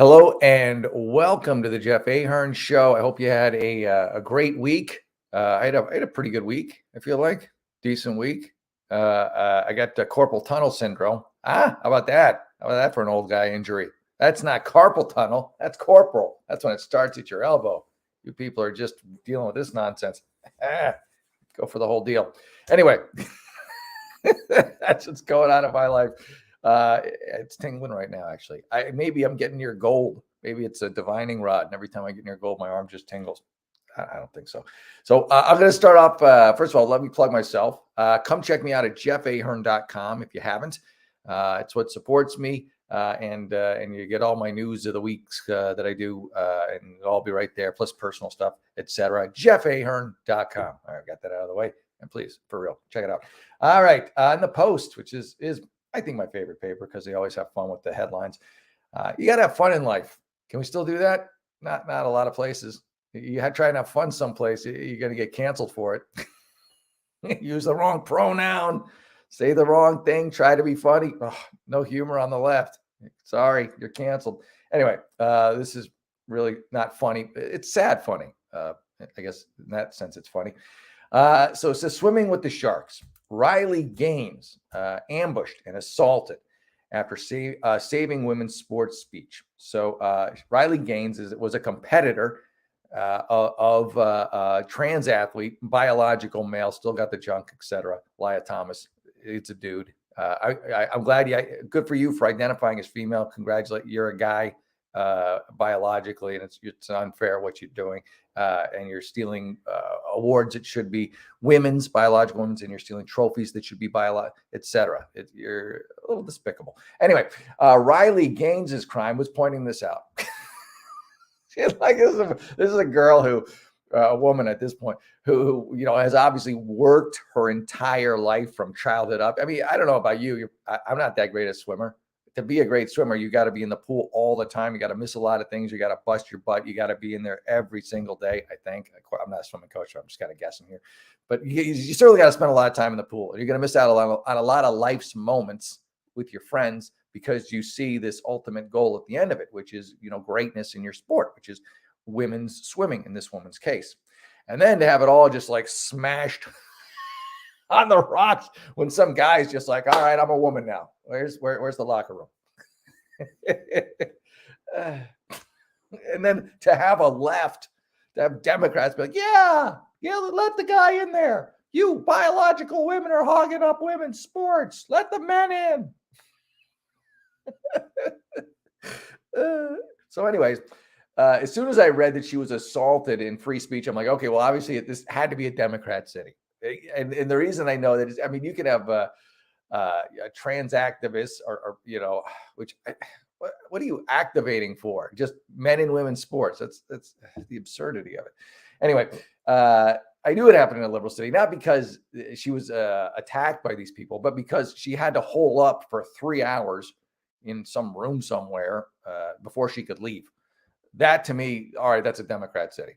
Hello and welcome to the Jeff Ahern Show. I hope you had a great week. I had a pretty good week. I feel like decent week. I got carpal tunnel syndrome. How about that? How about that for an old guy injury? That's not carpal tunnel. That's corporal. That's when it starts at your elbow. You people are just dealing with this nonsense. Go for the whole deal. Anyway, that's what's going on in my life. It's tingling right now, actually. Maybe I'm getting near gold. Maybe it's a divining rod, and every time I get near gold, my arm just tingles. I don't think so. So I'm going to start off. First of all, let me plug myself. Come check me out at jeffahern.com if you haven't. It's what supports me, and you get all my news of the weeks that I do, and it'll all be right there, plus personal stuff, etc. jeffahern.com. All right, got that out of the way. And please, for real, check it out. All right, and the Post, which is I think my favorite paper because they always have fun with the headlines. You got to have fun in life. Can we still do that? Not a lot of places. You try and have fun someplace, you're going to get canceled for it. Use the wrong pronoun, say the wrong thing, try to be funny. Oh, no humor on the left. Sorry, you're canceled. Anyway, this is really not funny. It's sad funny. I guess in that sense, it's funny. So it says swimming with the sharks. Riley Gaines ambushed and assaulted after saving women's sports speech. So Riley Gaines was a competitor of trans athlete, biological male, still got the junk, etc. Lia Thomas, it's a dude. I'm glad good for you for identifying as female. Congratulate, you're a guy biologically, and it's unfair what you're doing. And you're stealing awards that should be women's, biological women's, and you're stealing trophies that should be biological, etc. You're a little despicable. Anyway, Riley Gaines's crime was pointing this out. Like this is a girl who, a woman at this point, who has obviously worked her entire life from childhood up. I mean, I don't know about you. I'm not that great a swimmer. To be a great swimmer, you got to be in the pool all the time. You got to miss a lot of things. You got to bust your butt. You got to be in there every single day, I think. I'm not a swimming coach, so I'm just kind of guessing here. But you certainly got to spend a lot of time in the pool. You're going to miss out on a lot of life's moments with your friends because you see this ultimate goal at the end of it, which is, greatness in your sport, which is women's swimming in this woman's case. And then to have it all just like smashed on the rocks when some guy's just like, all right, I'm a woman now. Where's the locker room? And then to have Democrats be like, yeah, let the guy in there. You biological women are hogging up women's sports. Let the men in. So anyways, as soon as I read that she was assaulted in free speech, I'm like, okay, well, obviously this had to be a Democrat city. And the reason I know that is, I mean, you can have a trans activist or what are you activating for? Just men and women's sports. That's the absurdity of it. Anyway, I knew it happened in a liberal city, not because she was attacked by these people, but because she had to hole up for 3 hours in some room somewhere before she could leave. That to me, all right, that's a Democrat city.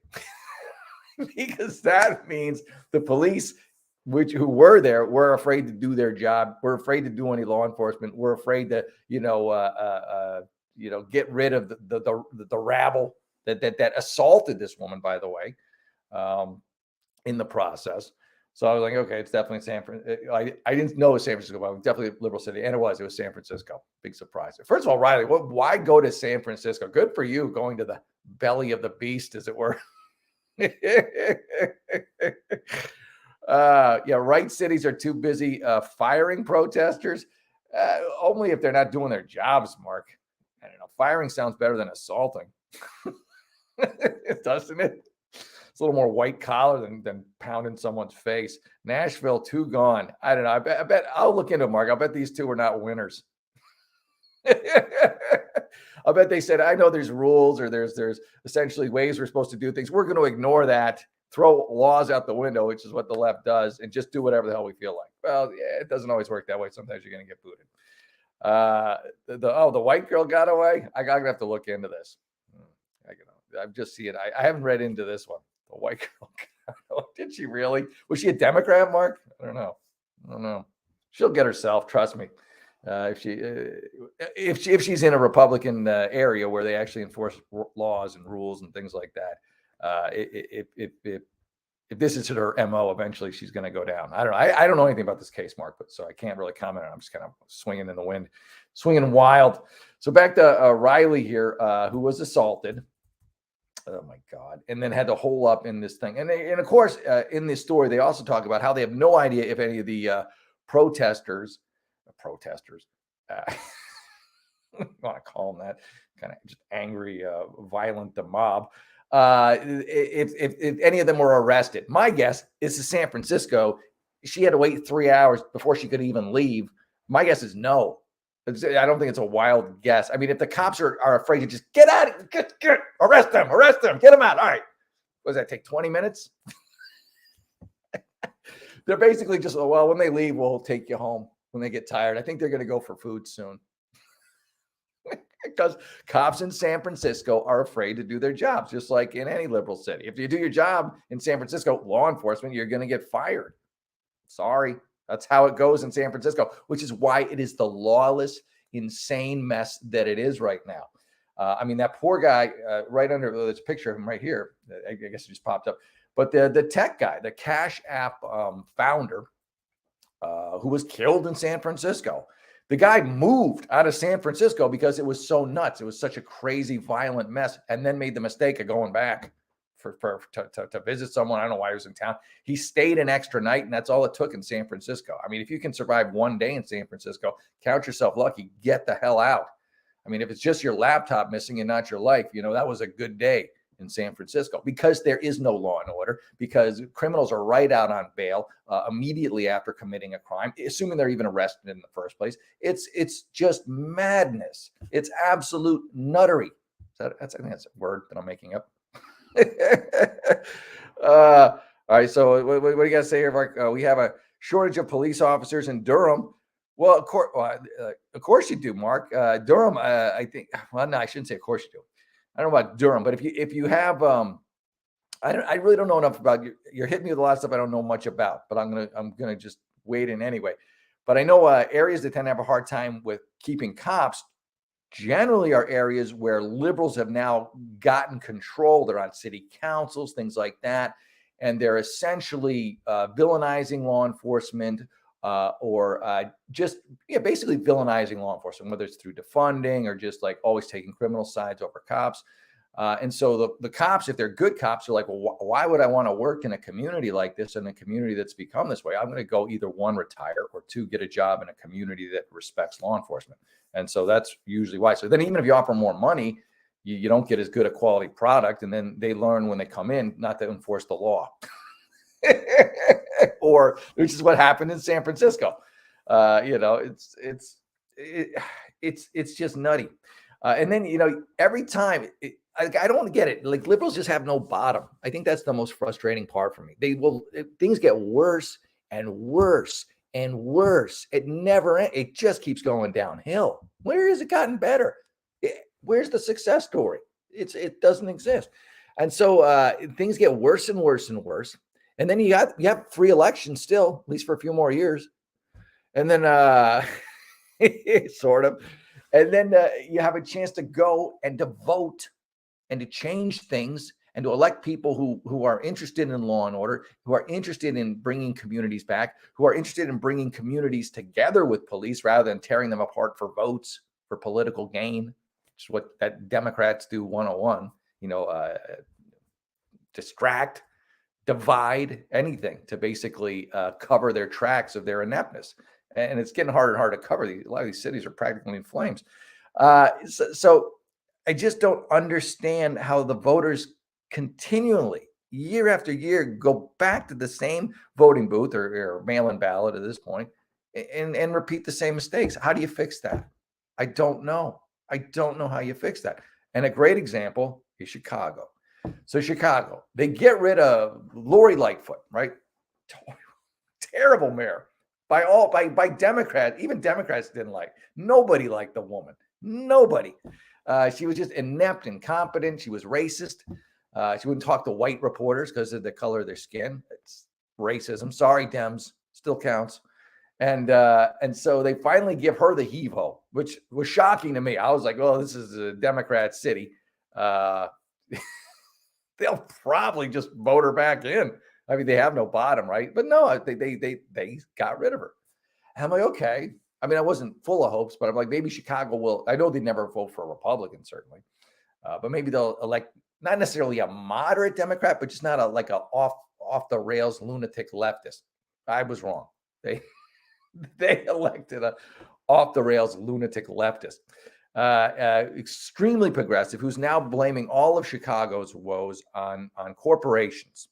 Because that means the police, who were there, were afraid to do their job. We're afraid to do any law enforcement. We're afraid to, get rid of the rabble that assaulted this woman, by the way, in the process. So I was like, okay, it's definitely San Francisco. I didn't know it was San Francisco, but it was definitely a liberal city. And it was San Francisco. Big surprise. First of all, Riley, why go to San Francisco? Good for you going to the belly of the beast, as it were. Right cities are too busy firing protesters. Only if they're not doing their jobs, Mark. I don't know. Firing sounds better than assaulting. Doesn't it? It's a little more white collar than pounding someone's face. Nashville, 2 gone. I don't know. I bet I'll look into it, Mark. I bet these 2 are not winners. I bet they said, I know there's rules or there's essentially ways we're supposed to do things. We're going to ignore that, throw laws out the window, which is what the left does, and just do whatever the hell we feel like. Well, yeah, it doesn't always work that way. Sometimes you're going to get booted. The white girl got away. I'm going to have to look into this. I'm just seeing. I haven't read into this one. The white girl got away. Did she really? Was she a Democrat, Mark? I don't know. She'll get herself. Trust me. If she's in a Republican area where they actually enforce laws and rules and things like that, if this is her MO, eventually she's going to go down. I don't know. I don't know anything about this case, Mark, but so I can't really comment on it. I'm just kind of swinging in the wind, swinging wild. So back to Riley here, who was assaulted. Oh my God. And then had to hole up in this thing. And of course, in this story, they also talk about how they have no idea if any of the protesters, I want to call them that, kind of just angry, violent, the mob, if any of them were arrested. My guess is San Francisco. She had to wait 3 hours before she could even leave. My guess is no. I don't think it's a wild guess. I mean, if the cops are afraid to just get out, get arrest them, get them out. All right. What does that take? 20 minutes? They're basically just, well, when they leave, we'll take you home when they get tired. I think they're going to go for food soon. Because cops in San Francisco are afraid to do their jobs, just like in any liberal city. If you do your job in San Francisco, law enforcement, you're going to get fired. Sorry. That's how it goes in San Francisco, which is why it is the lawless, insane mess that it is right now. I mean, that poor guy right under this picture of him right here, I guess it just popped up. But the tech guy, the Cash App founder, who was killed in San Francisco. The guy moved out of San Francisco because it was so nuts. It was such a crazy, violent mess, and then made the mistake of going back to visit someone. I don't know why he was in town. He stayed an extra night, and that's all it took in San Francisco. I mean, if you can survive one day in San Francisco, count yourself lucky. Get the hell out. I mean, if it's just your laptop missing and not your life, that was a good day in San Francisco, because there is no law and order, because criminals are right out on bail immediately after committing a crime, assuming they're even arrested in the first place. It's just madness. It's absolute nuttery. I think that's a word that I'm making up. All right. So what do you guys say here, Mark? We have a shortage of police officers in Durham. Well, of course you do, Mark. Durham, I think. Well, no, I shouldn't say of course you do. I don't know about Durham, but if you have, I really don't know enough about you. You're hitting me with a lot of stuff I don't know much about, but I'm gonna just wade in anyway. But I know areas that tend to have a hard time with keeping cops generally are areas where liberals have now gotten control. They're on city councils, things like that, and they're essentially villainizing law enforcement. Or just basically villainizing law enforcement, whether it's through defunding or just like always taking criminal sides over cops. And so the cops, if they're good cops, are like, well, why would I want to work in a community like this, in a community that's become this way? I'm going to go either one, retire, or two, get a job in a community that respects law enforcement. And so that's usually why. So then even if you offer more money, you don't get as good a quality product. And then they learn when they come in not to enforce the law. Or which is what happened in San Francisco. It's just nutty. And then, every time I don't get it. Like, liberals just have no bottom. I think that's the most frustrating part for me. Things get worse and worse and worse. It just keeps going downhill. Where has it gotten better? Where's the success story? It doesn't exist. And so things get worse and worse and worse. And then you have free elections still, at least for a few more years. And then sort of. And then you have a chance to go and to vote and to change things and to elect people who are interested in law and order, who are interested in bringing communities back, who are interested in bringing communities together with police rather than tearing them apart for votes, for political gain, which is what that Democrats do 101, distract, divide, anything to basically cover their tracks of their ineptness. And it's getting harder and harder to cover. A lot of these cities are practically in flames. So I just don't understand how the voters continually, year after year, go back to the same voting booth or mail-in ballot at this point and repeat the same mistakes. How do you fix that? I don't know. I don't know how you fix that. And a great example is Chicago. So Chicago, they get rid of Lori Lightfoot, right? Terrible mayor by Democrats. Even Democrats didn't like. Nobody liked the woman. Nobody. She was just inept, incompetent. She was racist. She wouldn't talk to white reporters because of the color of their skin. It's racism. Sorry, Dems. Still counts. And so they finally give her the heave-ho, which was shocking to me. I was like, "Oh, this is a Democrat city. Uh, they'll probably just vote her back in. I mean, they have no bottom, right? But no, they got rid of her. And I'm like, okay. I mean, I wasn't full of hopes, but I'm like, maybe Chicago will. I know they never vote for a Republican, certainly, but maybe they'll elect not necessarily a moderate Democrat, but just not a like a off the rails lunatic leftist. I was wrong. They they elected a off the rails lunatic leftist, extremely progressive, who's now blaming all of Chicago's woes on corporations.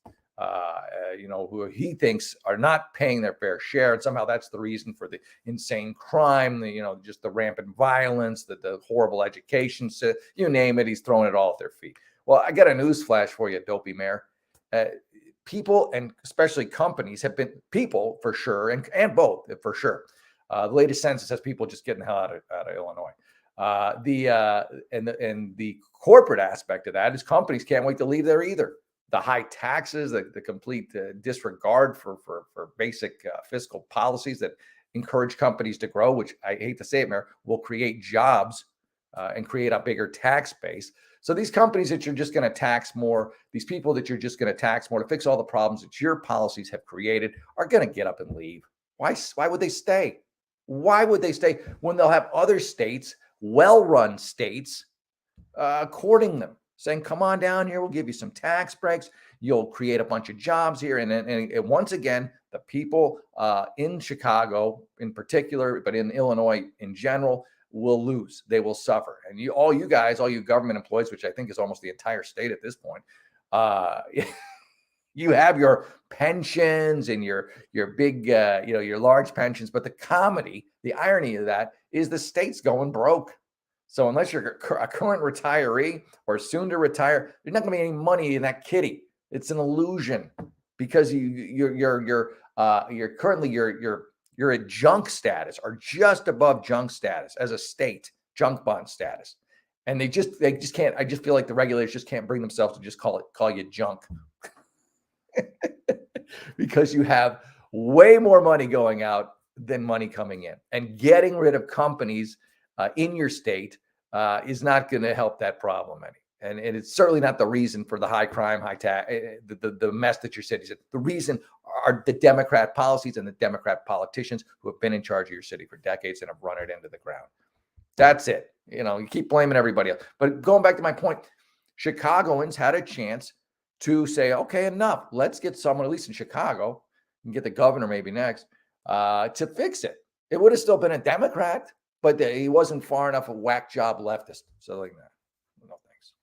Who he thinks are not paying their fair share, and somehow that's the reason for the insane crime, just the rampant violence, the horrible education, so you name it, he's throwing it all at their feet. Well, I got a news flash for you, dopey mayor. People, and especially companies, have been people for sure, and both for sure. The latest census has people just getting the hell out of Illinois. The corporate aspect of that is companies can't wait to leave there either. The high taxes, the complete disregard for basic fiscal policies that encourage companies to grow, which I hate to say it, Mayor, will create jobs and create a bigger tax base. So these companies that you're just going to tax more, these people that you're just going to tax more to fix all the problems that your policies have created are going to get up and leave. Why would they stay? Why would they stay when they'll have other states, well-run states, courting them, saying, come on down here, we'll give you some tax breaks, you'll create a bunch of jobs here. And once again, the people in Chicago in particular, but in Illinois in general, will lose. They will suffer. And all you government employees, which I think is almost the entire state at this point, you have your pensions and your big, your large pensions. But the irony of that is the state's going broke. So unless you're a current retiree or soon to retire, there's not going to be any money in that kitty. It's an illusion because you're at junk status or just above junk status as a state, junk bond status. And they just can't. I just feel like the regulators just can't bring themselves to just call you junk because you have way more money going out than money coming in, and getting rid of companies in your state is not going to help that problem any. And it's certainly not the reason for the high crime, high tax, the mess that your city's in. The reason are the Democrat policies and the Democrat politicians who have been in charge of your city for decades and have run it into the ground. That's it. You keep blaming everybody else. But going back to my point, Chicagoans had a chance to say, okay, enough. Let's get someone, at least in Chicago, and get the governor maybe next, to fix it. It would have still been a Democrat, but he wasn't far enough a whack job leftist. So like that. No thanks.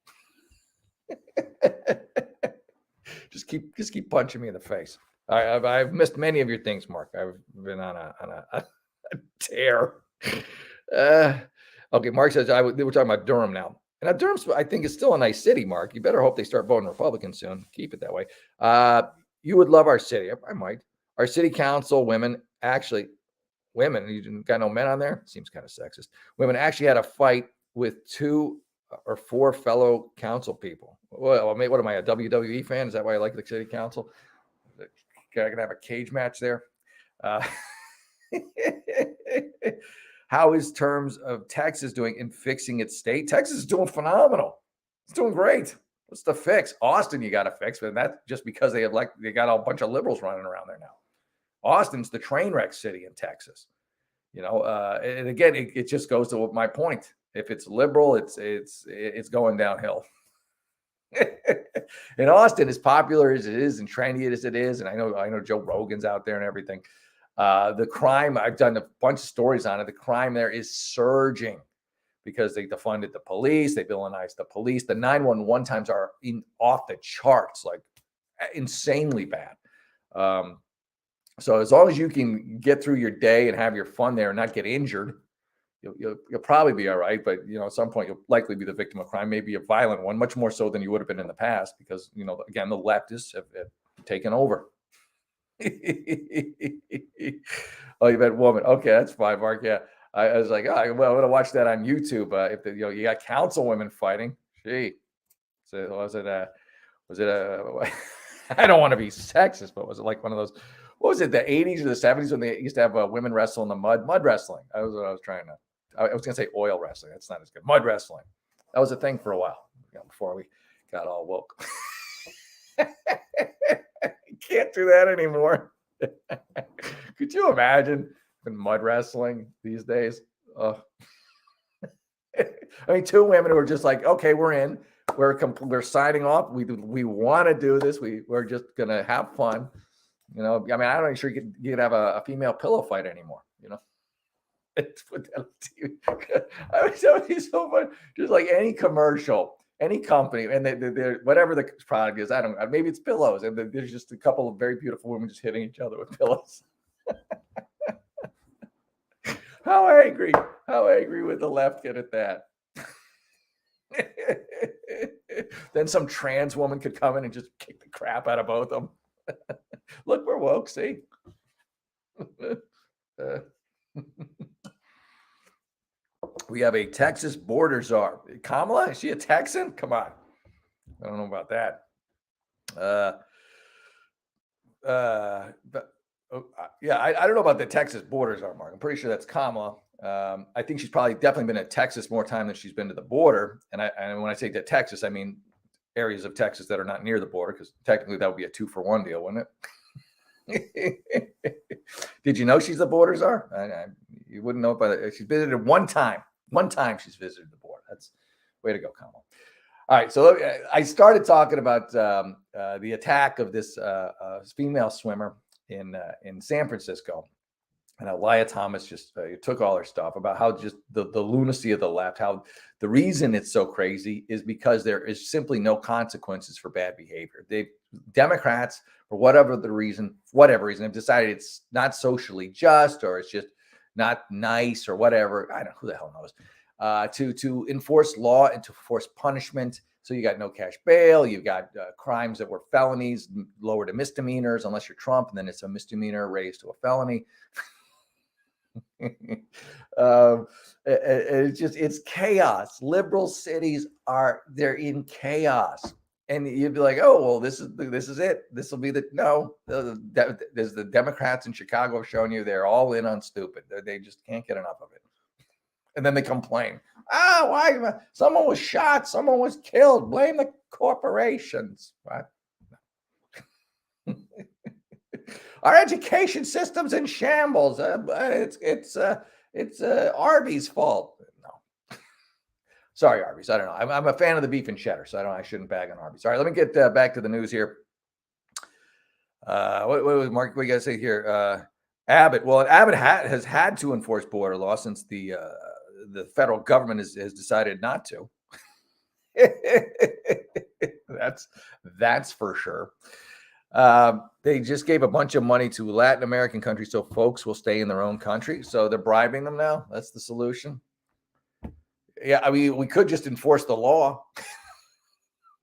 just keep punching me in the face. I've missed many of your things, Mark. I've been on a tear. Okay, Mark says we're talking about Durham now. And Durham, I think, is still a nice city, Mark. You better hope they start voting Republican soon. Keep it that way. You would love our city. I might. Our city council women, you got no men on there? Seems kind of sexist. Women actually had a fight with 2 or 4 fellow council people. Well, what am I, a WWE fan? Is that why I like the city council? Can I have a cage match there? How is terms of Texas doing in fixing its state? Texas is doing phenomenal. It's doing great. What's the fix? Austin, you got to fix, but that's just because they got a bunch of liberals running around there now. Austin's the train wreck city in Texas. And again, it just goes to my point. If it's liberal, it's going downhill. And Austin, as popular as it is and trendy as it is, and I know Joe Rogan's out there and everything. The crime, I've done a bunch of stories on it. The crime there is surging because they defunded the police, they villainized the police. The 911 times are off the charts, like insanely bad. So as long as you can get through your day and have your fun there and not get injured, you'll probably be all right. But at some point you'll likely be the victim of crime, maybe a violent one, much more so than you would have been in the past, because again, the leftists have taken over. Oh, you bet, woman. Okay, that's fine, Mark. Yeah, I was like, I'm gonna watch that on YouTube. If you got council women fighting, gee, so was it I don't want to be sexist, but was it like one of those what was it, the 80s or the 70s when they used to have women wrestle in the mud wrestling. That was what I was trying to. I was going to say oil wrestling. That's not as good. Mud wrestling. That was a thing for a while before we got all woke. You can't do that anymore. Could you imagine mud wrestling these days? I mean, two women who are just like, okay, we're in. We're signing off. We want to do this. We're just gonna have fun. I mean, I'm not sure you could have a female pillow fight anymore. It's put that on TV. I mean, that would be so fun. Just like any commercial, any company, and they're whatever the product is, I don't know. Maybe it's pillows, and there's just a couple of very beautiful women just hitting each other with pillows. How angry would the left get at that? Then some trans woman could come in and just kick the crap out of both of them. Look, we're woke, see? We have a Texas border czar. Kamala, is she a Texan? Come on. I don't know about that. Yeah, I don't know about the Texas border czar, Mark. I'm pretty sure that's Kamala. I think she's definitely been at Texas more time than she's been to the border. And when I say to Texas, I mean areas of Texas that are not near the border, because technically that would be a 2-for-1 deal, wouldn't it? Did you know she's the border czar? You wouldn't know, but she's visited one time. One time she's visited the border. That's way to go, Kamala. All right, so I started talking about the attack of this female swimmer in San Francisco, and Elia Thomas just took all her stuff about how just the lunacy of the left, how the reason it's so crazy is because there is simply no consequences for bad behavior. Democrats, for whatever reason, have decided it's not socially just, or it's just not nice, or whatever. I don't know, who the hell knows. To enforce law and to force punishment. So you got no cash bail. You've got crimes that were felonies lowered to misdemeanors, unless you're Trump, and then it's a misdemeanor raised to a felony. It's chaos. Liberal cities they're in chaos. And you'd be like, oh, well, this is it. This will be there's the Democrats in Chicago have shown you they're all in on stupid. They just can't get enough of it. And then they complain. Why? Someone was shot. Someone was killed. Blame the corporations. What? Our education system's in shambles. It's Arby's fault. No. Sorry, Arby's. I don't know. I'm a fan of the beef and cheddar, so I shouldn't bag on Arby's. All right, let me get back to the news here. What was Mark? What you got to say here? Abbott. Well, Abbott has had to enforce border law since the federal government has decided not to. That's for sure. They just gave a bunch of money to Latin American countries so folks will stay in their own country. So they're bribing them now. That's the solution. Yeah, I mean, we could just enforce the law.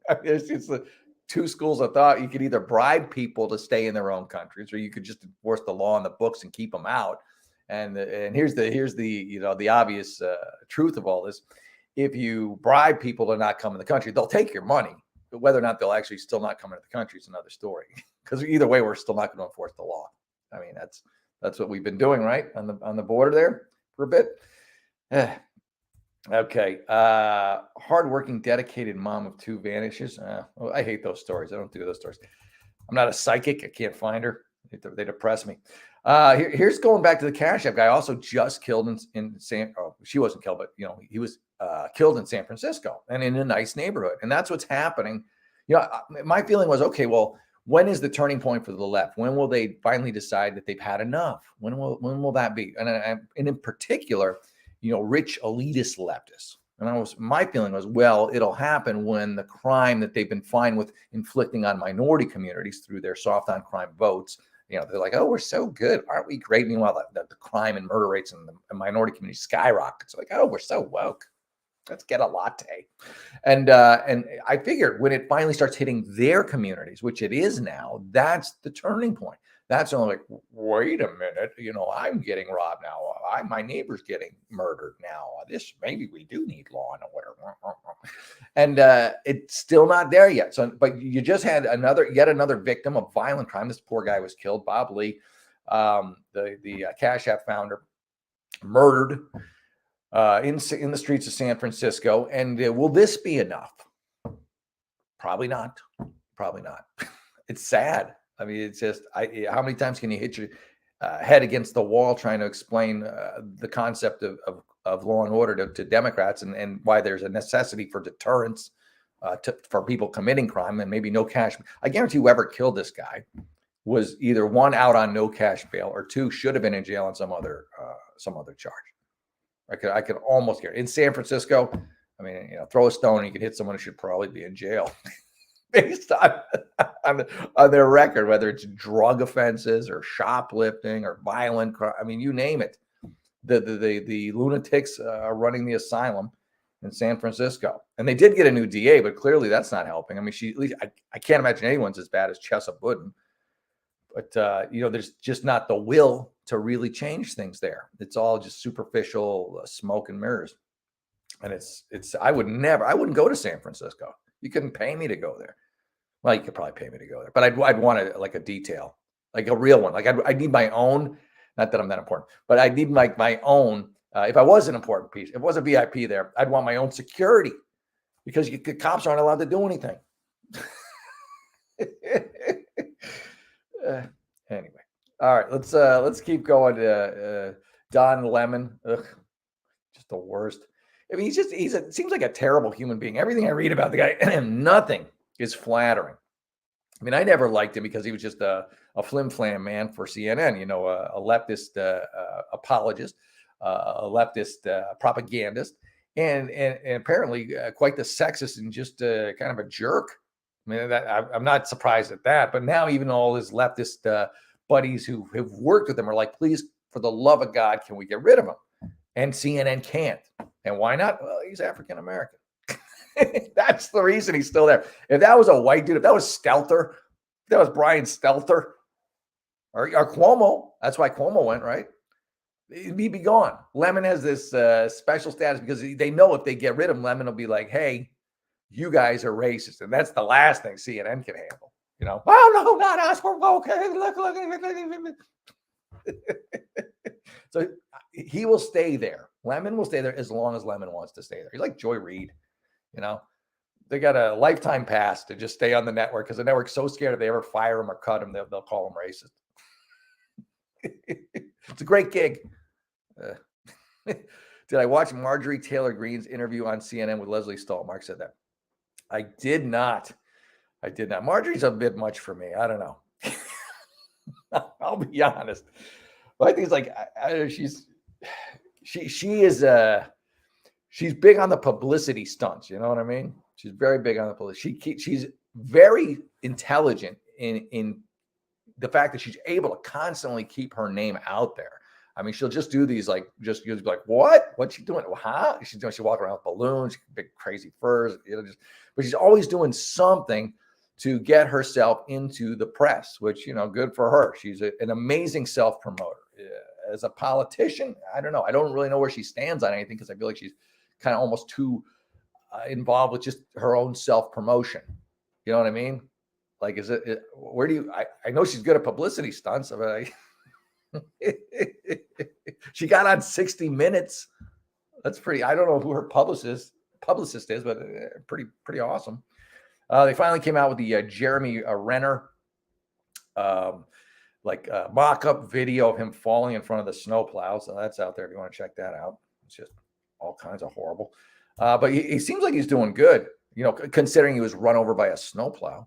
I mean, it's the two schools of thought. You could either bribe people to stay in their own countries, or you could just enforce the law on the books and keep them out. And here's the obvious truth of all this. If you bribe people to not come in the country, they'll take your money. But whether or not they'll actually still not come into the country is another story. Because either way, we're still not going to enforce the law. I mean, that's what we've been doing, right, on the border there for a bit. Okay. Hardworking, dedicated mom of 2 vanishes. Well, I hate those stories. I don't do those stories. I'm not a psychic. I can't find her. They depress me. Here's going back to the Cash App guy. Also just killed in she wasn't killed, but he was killed in San Francisco and in a nice neighborhood. And that's what's happening. My feeling was, okay, well, when is the turning point for the left? When will they finally decide that they've had enough? When will that be? And in particular, rich elitist leftists. And my feeling was, well, it'll happen when the crime that they've been fine with inflicting on minority communities through their soft on crime votes, they're like, oh, we're so good. Aren't we great? Meanwhile, the crime and murder rates in the minority community skyrockets. Like, oh, we're so woke. Let's get a latte. And I figured when it finally starts hitting their communities, which it is now, that's the turning point. That's only like, wait a minute, I'm getting robbed now. My neighbor's getting murdered now. Maybe we do need law and order. And it's still not there yet. So, but you just had yet another victim of violent crime. This poor guy was killed, Bob Lee. the Cash App founder, murdered in the streets of San Francisco. And will this be enough? Probably not. Probably not. It's sad. I mean, it's just, how many times can you hit your head against the wall trying to explain the concept of law and order to Democrats, and why there's a necessity for deterrence for people committing crime, and maybe no cash. I guarantee whoever killed this guy was either one, out on no cash bail, or two, should have been in jail on some other charge. I could almost guarantee. In San Francisco, I mean, throw a stone and you can hit someone who should probably be in jail based on their record, whether it's drug offenses or shoplifting or violent crime. I mean, you name it. The lunatics are running the asylum in San Francisco, and they did get a new DA, but clearly that's not helping. I mean, at least I can't imagine anyone's as bad as Chesa Budden, but there's just not the will to really change things there. It's all just superficial smoke and mirrors, and I wouldn't go to San Francisco. You couldn't pay me to go there. Well, you could probably pay me to go there, but I'd want a detail, like a real one. Like I'd need my own. Not that I'm that important, but I need my own. If I was an important piece, if it was a VIP there, I'd want my own security, because the cops aren't allowed to do anything. Anyway, all right, let's keep going. Don Lemon, just the worst. I mean, seems like a terrible human being. Everything I read about the guy, nothing is flattering. I mean, I never liked him because he was just a flim-flam man for CNN, a leftist apologist, a leftist propagandist, and apparently quite the sexist and just kind of a jerk. I mean, I'm not surprised at that. But now even all his leftist buddies who have worked with him are like, please, for the love of God, can we get rid of him? And CNN can't. And why not? Well, he's African-American. That's the reason he's still there. If that was a white dude, if that was Stelter, if that was Brian Stelter or Cuomo, that's why Cuomo went, right? He'd be gone. Lemon has this special status because they know if they get rid of him, Lemon will be like, hey, you guys are racist. And that's the last thing CNN can handle. Oh, no, not us. We're okay. Look. So he will stay there. Lemon will stay there as long as Lemon wants to stay there. He's like Joy Reid. They got a lifetime pass to just stay on the network because the network's so scared if they ever fire him or cut him, they'll call him racist. It's a great gig. Did I watch Marjorie Taylor Greene's interview on CNN with Leslie Stahl? Mark said that. I did not. Marjorie's a bit much for me. I don't know. I'll be honest. But I think it's like she's big on the publicity stunts. You know what I mean? She's very big on the publicity. She's very intelligent in the fact that she's able to constantly keep her name out there. I mean, she'll just do these you'll be like, what? What's she doing? Huh? She'll walk around with balloons, big crazy furs, but she's always doing something to get herself into the press, which, good for her. She's an amazing self-promoter. As a politician, I don't know. I don't really know where she stands on anything because I feel like she's kind of almost too involved with just her own self-promotion. You know what I mean? Like, where do you, I know she's good at publicity stunts. She got on 60 Minutes. That's pretty, I don't know who her publicist is, but pretty awesome. They finally came out with the Jeremy Renner mock-up video of him falling in front of the snowplow. So that's out there if you want to check that out. It's just all kinds of horrible. But he seems like he's doing good, considering he was run over by a snowplow.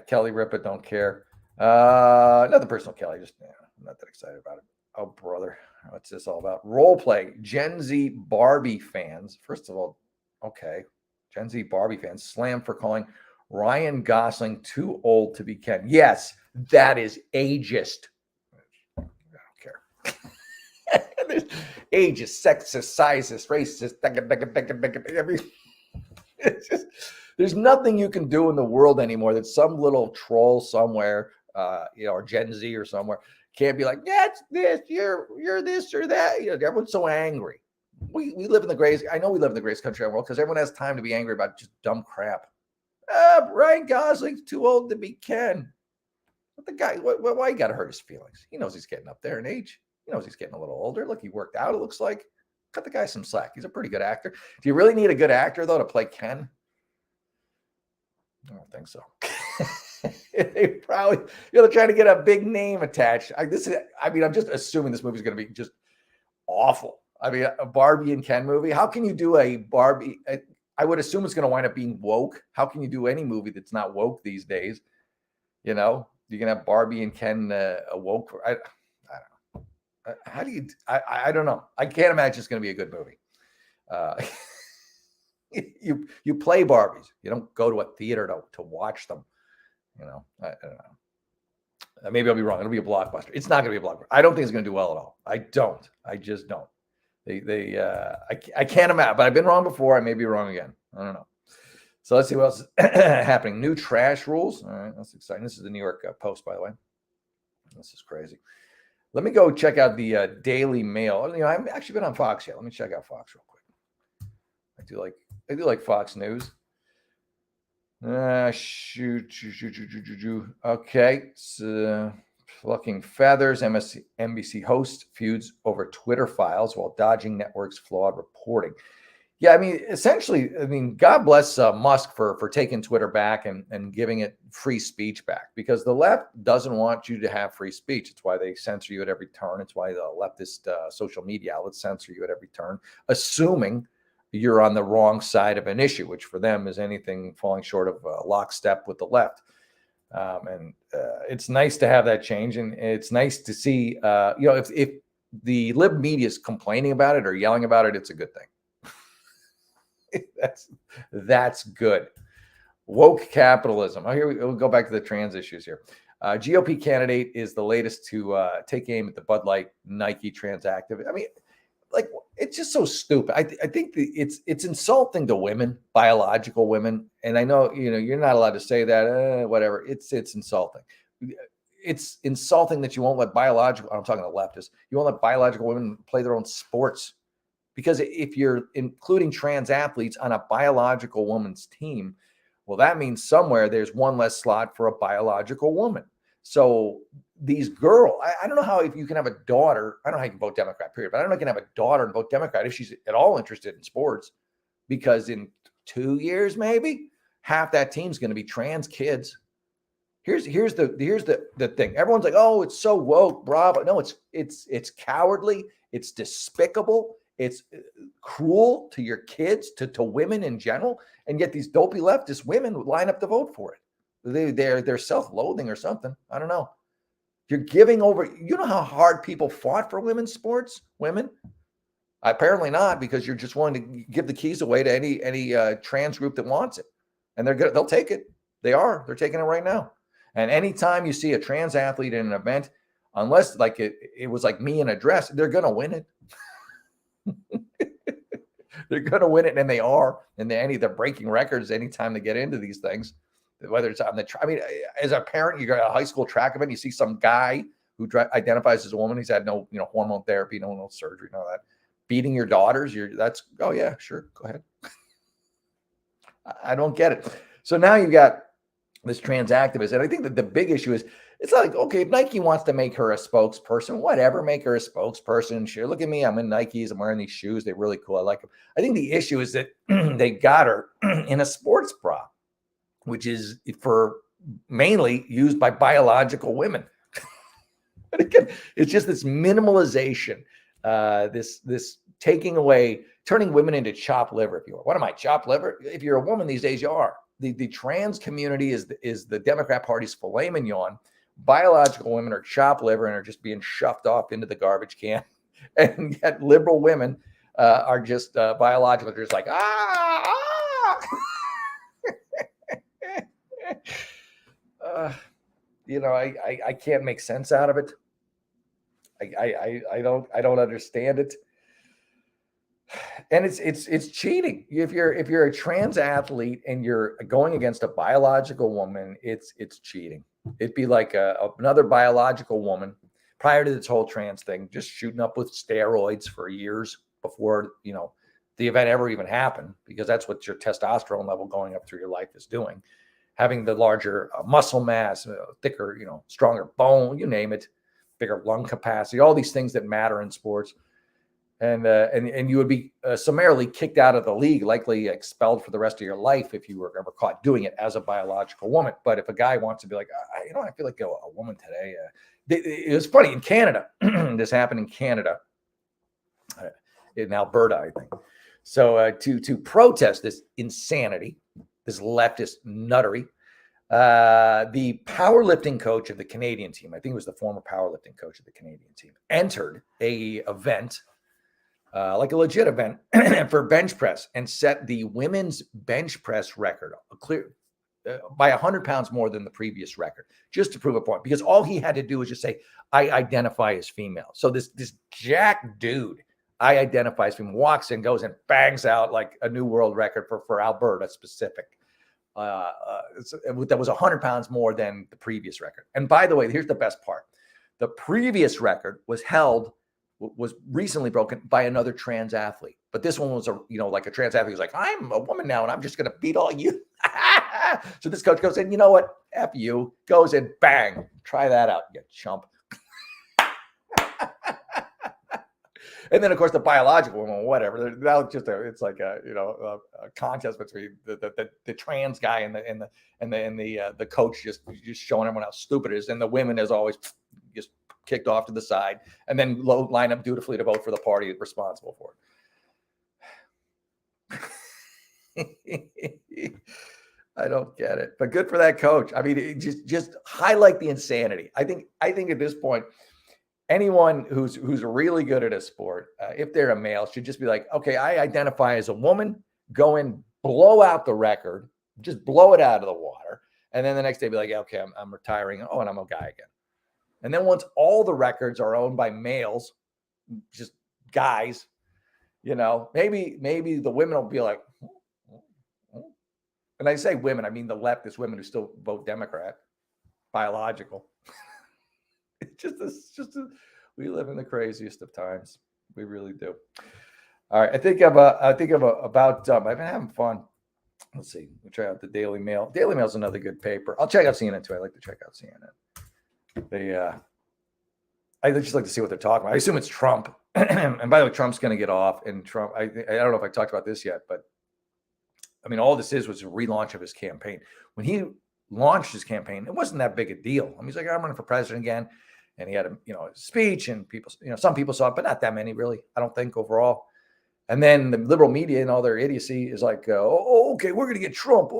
Kelly Ripa, don't care. Another personal Kelly, just I'm not that excited about it. Oh, brother. What's this all about? Role play. Gen Z Barbie fans. First of all, okay. Gen Z Barbie fans slammed for calling Ryan Gosling too old to be Ken. Yes, that is ageist. I don't care. There's ageist, sexist, sizist, racist. There's nothing you can do in the world anymore that some little troll somewhere, or Gen Z or somewhere can't be like, yeah, it's this, you're this or that. Everyone's so angry. We live in the greatest, I know we live in the greatest country in the world because everyone has time to be angry about just dumb crap. Ryan Gosling's too old to be Ken. But the guy, why you got to hurt his feelings? He knows he's getting up there in age. He knows he's getting a little older. Look, he worked out, it looks like. Cut the guy some slack. He's a pretty good actor. Do you really need a good actor, though, to play Ken? I don't think so. They probably, they're trying to get a big name attached. I'm just assuming this movie is going to be just awful. I mean, a Barbie and Ken movie. How can you do a Barbie? I would assume it's going to wind up being woke. How can you do any movie that's not woke these days? You know, you can have Barbie and Ken woke. I don't know. How do you? I don't know. I can't imagine it's going to be a good movie. You play Barbies. You don't go to a theater to watch them. You know, I don't know. Maybe I'll be wrong. It'll be a blockbuster. It's not going to be a blockbuster. I don't think it's going to do well at all. I don't. I just don't. I can't imagine. But I've been wrong before. I may be wrong again. I don't know. So let's see what else is happening. New trash rules. All right, that's exciting. This is the New York Post, by the way. This is crazy. Let me go check out the Daily Mail. You know, I haven't actually been on Fox yet. Let me check out Fox real quick. I do like Fox News. Okay. So, plucking feathers. NBC host feuds over Twitter files while dodging network's flawed reporting. Yeah, I mean, essentially, God bless Musk for taking Twitter back and giving it free speech back, because the left doesn't want you to have free speech. It's why they censor you at every turn. It's why the leftist social media outlets censor you at every turn, assuming you're on the wrong side of an issue, which for them is anything falling short of lockstep with the left. And it's nice to have that change. And it's nice to see, if the lib media is complaining about it or yelling about it, it's a good thing. That's good. Woke capitalism. We'll go back to the trans issues here. GOP candidate is the latest to take aim at the Bud Light Nike trans activist. I mean, like, it's just so stupid. I think it's insulting to women, biological women. And I know, you're not allowed to say that, whatever. It's insulting. It's insulting that you won't let biological, I'm talking to leftists, you won't let biological women play their own sports. Because if you're including trans athletes on a biological woman's team, well, that means somewhere there's one less slot for a biological woman. So these girls, I don't know how, if you can have a daughter, I don't know how you can vote Democrat, period, but I don't know if you can have a daughter and vote Democrat if she's at all interested in sports, because in 2 years, maybe half that team's going to be trans kids. Here's the thing. Everyone's like, oh, it's so woke, bravo. No, it's cowardly. It's despicable. It's cruel to your kids, to women in general, and yet these dopey leftist women line up to vote for it. They're self-loathing or something. I don't know. You're giving over. You know how hard people fought for women's sports? Women, apparently not, because you're just willing to give the keys away to any trans group that wants it, and they'll take it. They're taking it right now. And anytime you see a trans athlete in an event, unless like it was like me in a dress, they're gonna win it. They're going to win it, and they are. And they're breaking records anytime they get into these things, whether it's on as a parent, you got a high school track event, you see some guy who identifies as a woman. He's had no, hormone therapy, no surgery, none of that. Beating your daughters, oh yeah, sure, go ahead. I don't get it. So now you got this trans activist, and I think that the big issue is, it's like, okay, if Nike wants to make her a spokesperson, whatever, make her a spokesperson. Sure, look at me. I'm in Nikes. I'm wearing these shoes. They're really cool. I like them. I think the issue is that they got her in a sports bra, which is for mainly used by biological women. But again, it's just this minimalization, this taking away, turning women into chopped liver, if you are. What am I, chopped liver? If you're a woman these days, you are. The trans community is the Democrat Party's filet mignon. Biological women are chopped liver and are just being shoved off into the garbage can. And yet liberal women are just biological. They're just like, I can't make sense out of it. I don't understand it. And it's cheating. If you're a trans athlete and you're going against a biological woman, it's cheating. It'd be like another biological woman prior to this whole trans thing, just shooting up with steroids for years before, the event ever even happened, because that's what your testosterone level going up through your life is doing. Having the larger muscle mass, thicker, stronger bone, you name it, bigger lung capacity, all these things that matter in sports. And you would be summarily kicked out of the league, likely expelled for the rest of your life if you were ever caught doing it as a biological woman. But if a guy wants to be like, I feel like a woman today. It was funny in Canada. This happened in Canada, in Alberta, I think. So to protest this insanity, this leftist nuttery, the powerlifting coach of the Canadian team, I think it was the former powerlifting coach of the Canadian team, entered a event, like a legit event for bench press, and set the women's bench press record by 100 pounds more than the previous record, just to prove a point. Because all he had to do was just say, I identify as female. So this jack dude, I identify as female, walks in, goes and bangs out like a new world record for Alberta specific. That was 100 pounds more than the previous record. And by the way, here's the best part. The previous record was recently broken by another trans athlete. But this one was like a trans athlete who's like, I'm a woman now and I'm just going to beat all you. So this coach goes in, you know what? F you. Goes in, bang. Try that out, you chump. And then, of course, the biological woman, whatever. That was just it's like a contest between the trans guy and the coach, just showing everyone how stupid it is. And the women, as always, just kicked off to the side and then line up dutifully to vote for the party responsible for it. I don't get it, but good for that coach. I mean, just highlight the insanity. I think at this point, anyone who's really good at a sport, if they're a male, should just be like, okay, I identify as a woman, go and blow out the record, just blow it out of the water. And then the next day be like, okay, I'm retiring. Oh, and I'm a guy again. And then once all the records are owned by males, just guys, maybe the women will be like, and I say women, I mean the leftist women who still vote Democrat, biological. We live in the craziest of times. We really do. All right. I've been having fun. Let's see. We'll try out the Daily Mail. Daily Mail is another good paper. I'll check out CNN too. I like to check out CNN. I just like to see what they're talking about. I assume it's Trump. And by the way, Trump's going to get off. And Trump, I don't know if I talked about this yet, but I mean, all this was a relaunch of his campaign. When he launched his campaign, it wasn't that big a deal. I mean, he's like, I'm running for president again. And he had a speech, and people, some people saw it, but not that many really, I don't think overall. And then the liberal media and all their idiocy is like, okay, we're going to get Trump.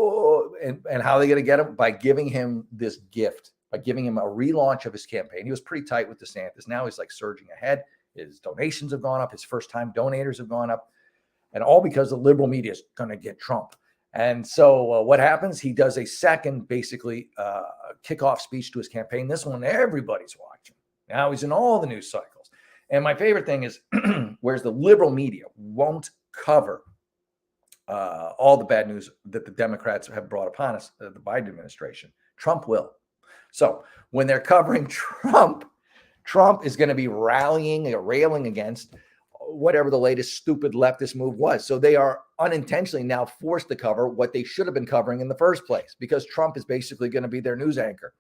And how are they going to get him? By giving him this gift, by giving him a relaunch of his campaign. He was pretty tight with DeSantis. Now he's like surging ahead. His donations have gone up. His first-time donators have gone up. And all because the liberal media is going to get Trump. And so what happens? He does a second, basically, kickoff speech to his campaign. This one, everybody's watching. Now he's in all the news cycles. And my favorite thing is, whereas the liberal media won't cover all the bad news that the Democrats have brought upon us, the Biden administration, Trump will. So when they're covering Trump is going to be rallying or railing against whatever the latest stupid leftist move was. So they are unintentionally now forced to cover what they should have been covering in the first place, because Trump is basically going to be their news anchor.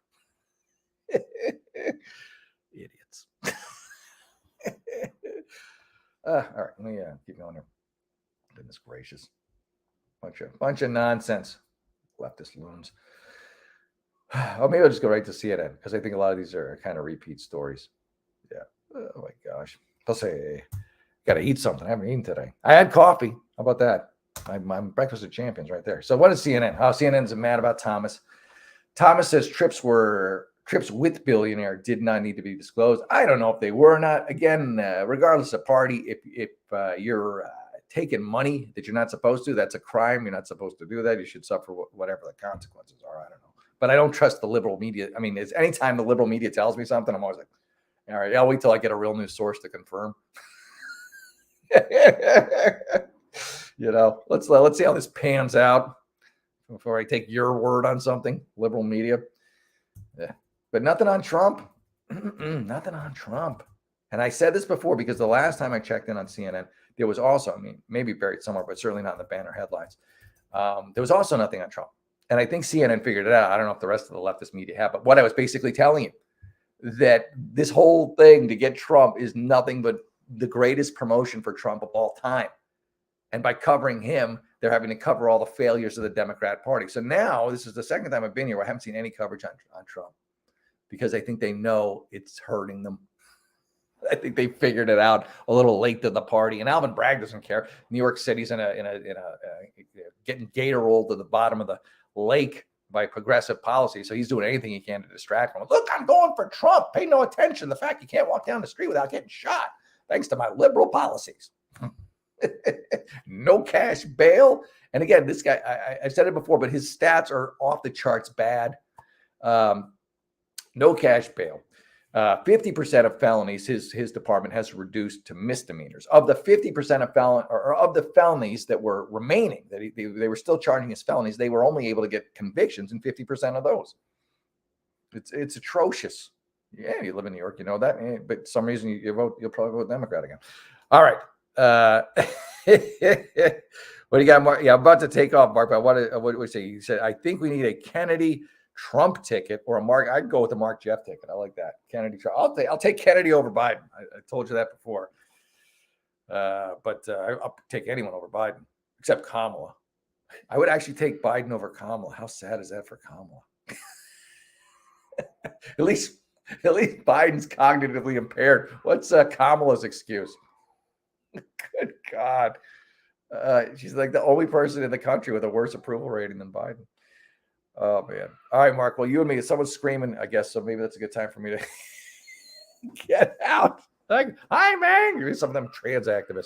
Idiots. All right, let me keep going here. Goodness gracious. Bunch of nonsense. Leftist loons. Oh, maybe I'll just go right to CNN, because I think a lot of these are kind of repeat stories. Yeah. Oh my gosh. I'll say, got to eat something. I haven't eaten today. I had coffee. How about that? My breakfast of champions right there. So what is CNN? CNN's mad about Thomas. Thomas says trips with billionaire did not need to be disclosed. I don't know if they were or not. Again, regardless of party, if you're taking money that you're not supposed to, that's a crime. You're not supposed to do that. You should suffer whatever the consequences are. I don't know. But I don't trust the liberal media. I mean, anytime the liberal media tells me something, I'm always like, all right, I'll wait till I get a real news source to confirm. Let's see how this pans out before I take your word on something, liberal media. Yeah. But nothing on Trump. Nothing on Trump. And I said this before, because the last time I checked in on CNN, there was also, I mean, maybe buried somewhere, but certainly not in the banner headlines. There was also nothing on Trump. And I think CNN figured it out. I don't know if the rest of the leftist media have, but what I was basically telling you, that this whole thing to get Trump is nothing but the greatest promotion for Trump of all time. And by covering him, they're having to cover all the failures of the Democrat Party. So now this is the second time I've been here where I haven't seen any coverage on Trump, because I think they know it's hurting them. I think they figured it out a little late to the party. And Alvin Bragg doesn't care. New York City's in a getting gator rolled to the bottom of the lake by progressive policy. So he's doing anything he can to distract them. Look, I'm going for Trump. Pay no attention to the fact you can't walk down the street without getting shot, thanks to my liberal policies. No cash bail. And again, this guy, I've said it before, but his stats are off the charts bad. No cash bail. 50% of felonies his department has reduced to misdemeanors. Of the 50% of the felonies that were remaining, that they were still charging as felonies, they were only able to get convictions in 50% of those. It's atrocious. Yeah, you live in New York, you know that. But for some reason you'll probably vote Democrat again. All right. What do you got, Mark? Yeah, I'm about to take off, Mark. But what do you say? You said, I think we need a Kennedy Trump ticket or a Mark. I'd go with the Mark Jeff ticket. I like that. Kennedy Trump. I'll take Kennedy over Biden. I told you that before. But I'll take anyone over Biden except Kamala. I would actually take Biden over Kamala. How sad is that for Kamala? At least Biden's cognitively impaired. What's Kamala's excuse? Good God. She's like the only person in the country with a worse approval rating than Biden. Oh, man. All right, Mark. Well, you and me, someone's screaming, I guess, so maybe that's a good time for me to get out. Like, I'm angry. Some of them trans activists.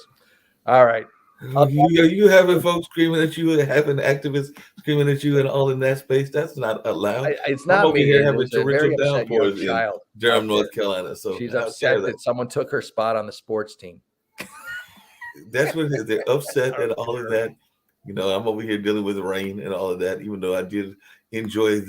All right. You having folks screaming at you, having activists screaming at you and all in that space? That's not allowed. It's not over me. Here having torrential downpours in Durham, North Carolina. So she's upset that someone took her spot on the sports team. That's what it is. They're upset at all of that. You know, I'm over here dealing with the rain and all of that, even though I did enjoy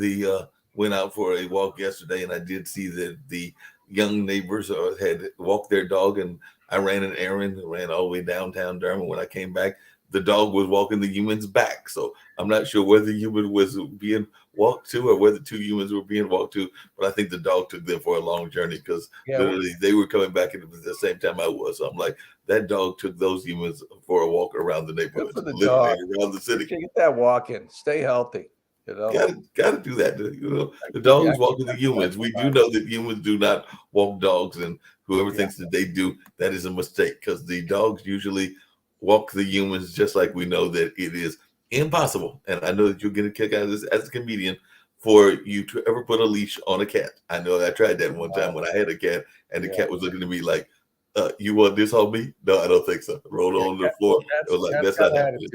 went out for a walk yesterday, and I did see that the young neighbors had walked their dog, and I ran an errand, ran all the way downtown Durham. When I came back, the dog was walking the humans back. So I'm not sure whether the human was being walked to or whether two humans were being walked to, but I think the dog took them for a long journey because literally they were coming back at the same time I was. So I'm like, that dog took those humans for a walk around the neighborhood, around the city. Get that walk in. Stay healthy. You know? Got to do that. You know, the dog is walking the humans. We do know that humans do not walk dogs, and whoever thinks that they do, that is a mistake because the dogs usually walk the humans, just like we know that it is impossible. And I know that you'll get a kick out of this as a comedian for you to ever put a leash on a cat. I know I tried that one time when I had a cat, and the cat was looking at me like, you want this on me? No, I don't think so. Rolled on the floor. It was like, that's not happening.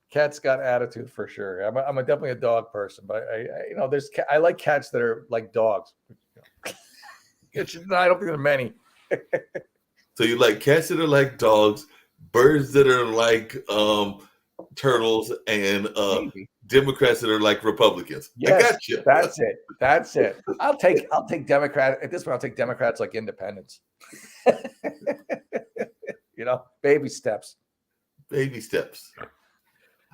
Cat's got attitude for sure. I'm definitely a dog person, but I like cats that are like dogs. I don't think there are many. So you like cats that are like dogs, birds that are like turtles, and Democrats that are like Republicans. Yes, I got you. That's it. I'll take Democrat at this point. I'll take Democrats like independents. Baby steps. Baby steps.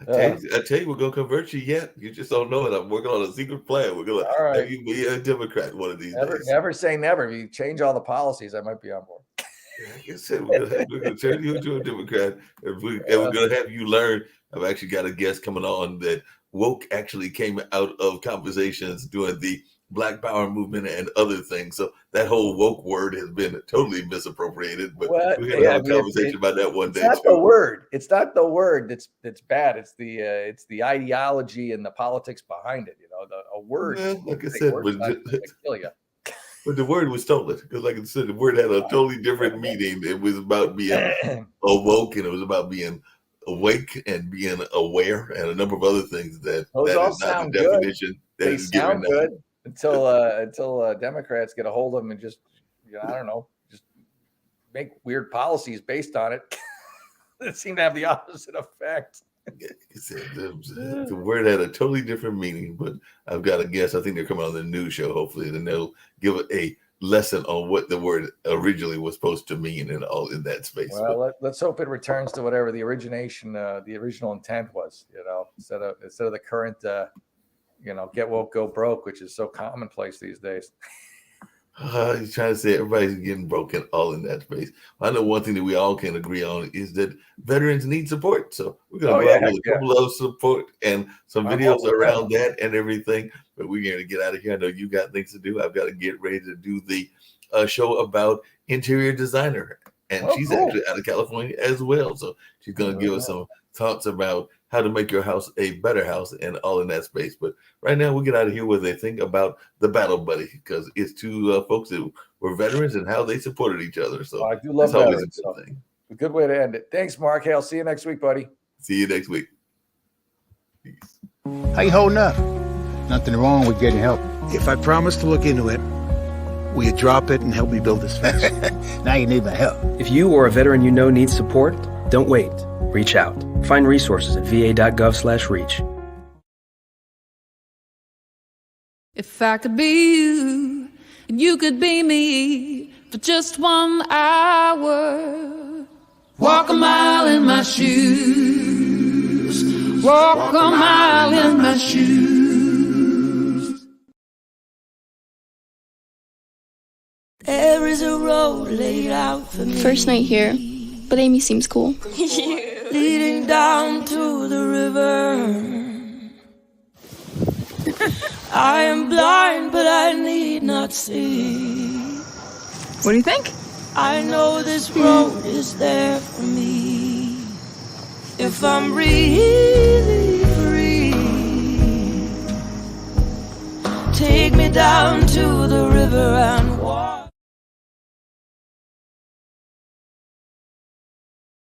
I tell you, we're gonna convert you yet. You just don't know it. I'm working on a secret plan. We're gonna have you be a Democrat one of these days. Never say never. If you change all the policies, I might be on board. Like I said, we're gonna turn you into a Democrat, and we're gonna have you learn. I've actually got a guest coming on that woke actually came out of conversations during the Black Power movement and other things. So that whole woke word has been totally misappropriated. But we're gonna have a conversation about that one day. It's not the word. It's not the word that's bad. It's the ideology and the politics behind it. A word. Well, like I said, kill you. But the word was stolen because, like I said, the word had a totally different meaning. It was about being awoke, and it was about being awake and being aware, and a number of other things that is not the definition that is given. They sound good until Democrats get a hold of them and just just make weird policies based on it that seem to have the opposite effect. The word had a totally different meaning, but I've got a guess. I think they're coming on the news show, hopefully, and they'll give it a lesson on what the word originally was supposed to mean and all in that space. Well, let's hope it returns to whatever the original intent was, instead of the current, get woke, go broke, which is so commonplace these days. He's trying to say everybody's getting broken all in that space. I know one thing that we all can agree on is that veterans need support. So we're going to go out with a couple of support and some videos around that and everything. But we're going to get out of here. I know you got things to do. I've got to get ready to do the show about interior designer. And she's actually out of California as well. So she's going to give us some thoughts about how to make your house a better house and all in that space. But right now we'll get out of here with a thing about the Battle Buddy, because it's two folks that were veterans and how they supported each other. So I do love that's always veterans, a good thing. A good way to end it. Thanks, Mark. Hey, I'll see you next week, buddy. See you next week. Peace. How you holding up? Nothing wrong with getting help. If I promise to look into it, will you drop it and help me build this fence? Now you need my help. If you or a veteran you know needs support, don't wait. Reach out. Find resources at va.gov/reach. If I could be you, and you could be me for just 1 hour. Walk a mile in my shoes. Walk a mile in my shoes. There is a road laid out for me. First night here, but Amy seems cool. Leading down to the river. I am blind, but I need not see. What do you think? I know this road is there for me. If I'm really free, take me down to the river and walk.